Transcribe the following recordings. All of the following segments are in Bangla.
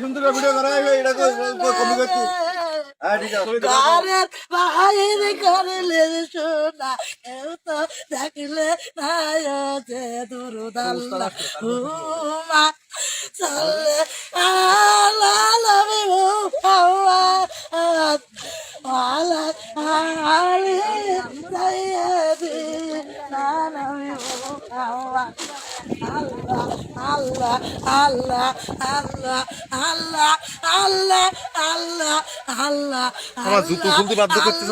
সুন্দর ভিডিও করা এটা কপি করছি। হ্যাঁ ঠিক আছে বাহির করলে শোনা কেউ তো দেখলে নাই যে দুরুদাল্লা হুমা চলে আলামি মুহাম্মদ ওয়ালা আলি সাইয়্যিদি নানামি মুহাম্মদ আল্লাহ আল্লাহ আল্লাহ আল্লাহ আল্লাহ আল্লাহ আল্লাহ আমার জুতো খুলতে বাধ্য করতেছ।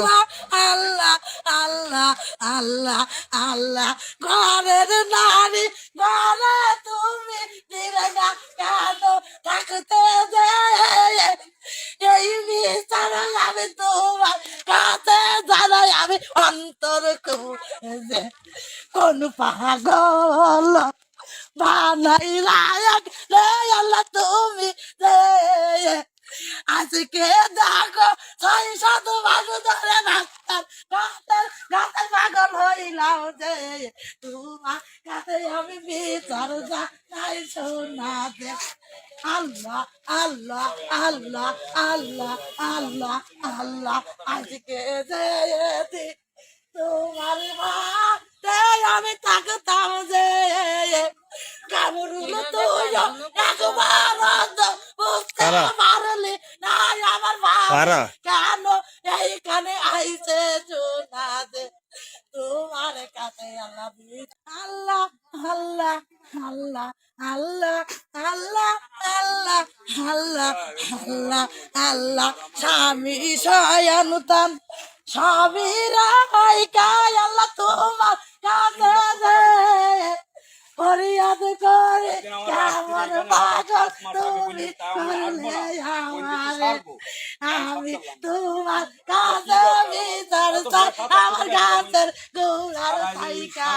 আল্লাহ আল্লাহ আল্লাহ আল্লাহ ঘরের নারী ঘরে তুমি দিলে না কেন থাকতে যে এই বিচারে আমি তোমার কাছে জানাই আমি অন্তর খুঁজে কোন পাগল বানাই লায়ক রে আল্লাহ তুমি রে আজকে দেখো ৬-৭ মাস ধরে রাস্তার গাছের পাগল হইলাম যে তোমার কাছে আমি বিচার জানাই শোনাতে আল্লাহ আল্লাহ আল্লাহ আল্লাহ আল্লাহ আল্লাহ আজকে যে তোমার মাতে আমি থাকতাম যে কামরুল তুই একবার বুঝতে পারলি না আমার বাবা কেন এইখানে আইছে শোনা দে তোমার কাছে আল্লাহ আল্লাহ আল্লাহ আল্লাহ আল্লাহ আল্লাহ আল্লাহ আল্লাহ আল্লাহ স্বামী শয়নুতান স্বামীরা কায় আল্লাহ তোমার কাছে ফরিয়াদ করে কেমন পাগল তুমি করলে আমারে আমি তোমার কাছে বিচার চাই আমার গাছের গোড়ার পাইকা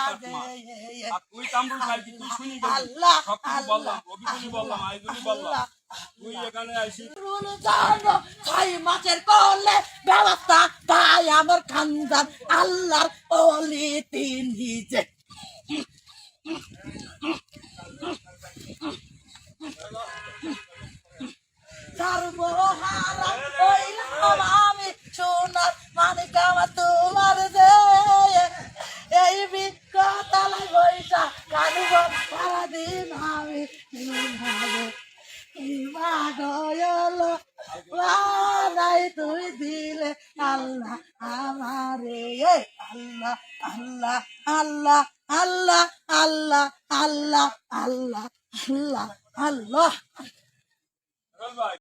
আল্লাহ আল্লাহ আল্লাহ 6 মাসের করলে ব্যবস্থা তাই আমার খানদান আল্লাহর ওলি তিনি যে সর্বহারা হইলাম আমি সোনার মানিক আমার তোমার যে এই বিকতালে বৈশা কানুব সারাদিন আমি নাই তুই দিলে আল্লাহ আমারে আল্লাহ আল্লাহ আল্লাহ আল্লাহ আল্লাহ আল্লাহ আল্লাহ আল্লাহ আল্লাহ